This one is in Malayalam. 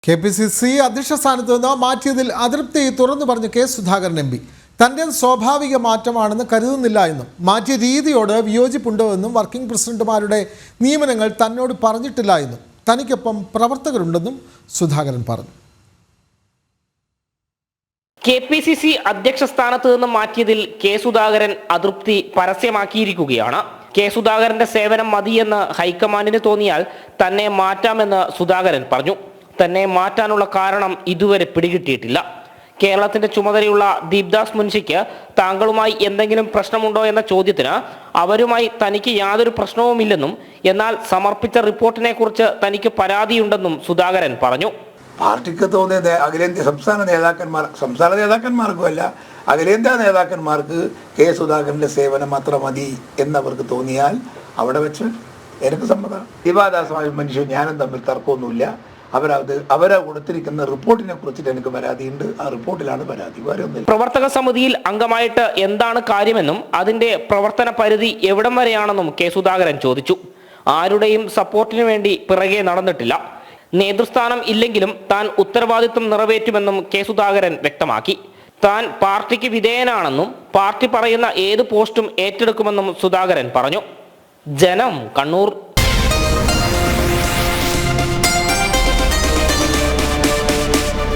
KPCC അധ്യക്ഷ സ്ഥാനത്ത് നിന്ന് മാറ്റിയതിൽ അതൃപ്തി തുറന്നു പറഞ്ഞ കെ സുധാകരൻ എം പി തന്റെ സ്വാഭാവിക മാറ്റമാണെന്ന് കരുതുന്നില്ല എന്നും മാറ്റിയ രീതിയോട് വിയോജിപ്പുണ്ടോ എന്നും വർക്കിംഗ് പ്രസിഡന്റുമാരുടെ നിയമനങ്ങൾ തന്നോട് പറഞ്ഞിട്ടില്ല എന്നും തനിക്കൊപ്പം പ്രവർത്തകരുണ്ടെന്നും സുധാകരൻ പറഞ്ഞു. KPCC അധ്യക്ഷ സ്ഥാനത്ത് നിന്ന് മാറ്റിയതിൽ കെ സുധാകരൻ അതൃപ്തി പരസ്യമാക്കിയിരിക്കുകയാണ്. കെ സുധാകരന്റെ സേവനം മതിയെന്ന് ഹൈക്കമാൻഡിന് തോന്നിയാൽ തന്നെ മാറ്റാമെന്ന് സുധാകരൻ പറഞ്ഞു. തന്നെ മാറ്റാനുള്ള കാരണം ഇതുവരെ പിടികിട്ടിയിട്ടില്ല. കേരളത്തിന്റെ ചുമതലയുള്ള ദീപ്ദാസ് മുൻഷിക്ക് താങ്കളുമായി എന്തെങ്കിലും പ്രശ്നമുണ്ടോ എന്ന ചോദ്യത്തിന് അവരുമായി തനിക്ക് യാതൊരു പ്രശ്നവുമില്ലെന്നും എന്നാൽ സമർപ്പിച്ച റിപ്പോർട്ടിനെ കുറിച്ച് തനിക്ക് പരാതിയുണ്ടെന്നും സുധാകരൻ പറഞ്ഞു. പാർട്ടിക്ക് തോന്നിയത് അഖിലേന്ത്യാ സംസ്ഥാന നേതാക്കന്മാർക്കുമല്ല അഖിലേന്ത്യാ നേതാക്കന്മാർക്ക് കെ സുധാകരന്റെ സേവനം മാത്രം മതി എന്നവർക്ക് തോന്നിയാൽ അവിടെ വെച്ച് എനിക്ക് സമ്മതം. ദീപാദാസുമായ മനുഷ്യൻ ഞാനും തമ്മിൽ തർക്കമൊന്നുമില്ല. അവരെ കൊടുത്തിരിക്കുന്ന റിപ്പോർട്ടിനെ കുറിച്ചിട്ട് എനിക്ക് പരാതിയുണ്ട്. ആ റിപ്പോർട്ടിലാണ് പരാതി, വേറെ ഒന്നുമില്ല. പ്രവർത്തക സമിതിയിൽ അംഗമായിട്ട് എന്താണ് കാര്യമെന്നും അതിന്റെ പ്രവർത്തന പരിധി എവിടം വരെയാണെന്നും കെ സുധാകരൻ ചോദിച്ചു. ആരുടെയും സപ്പോർട്ടിനു വേണ്ടി പിറകെ നടന്നിട്ടില്ല. നേതൃസ്ഥാനം ഇല്ലെങ്കിലും താൻ ഉത്തരവാദിത്വം നിറവേറ്റുമെന്നും കെ സുധാകരൻ വ്യക്തമാക്കി. താൻ പാർട്ടിക്ക് വിധേയനാണെന്നും പാർട്ടി പറയുന്ന ഏത് പോസ്റ്റും ഏറ്റെടുക്കുമെന്നും സുധാകരൻ പറഞ്ഞു. ജനം, കണ്ണൂർ.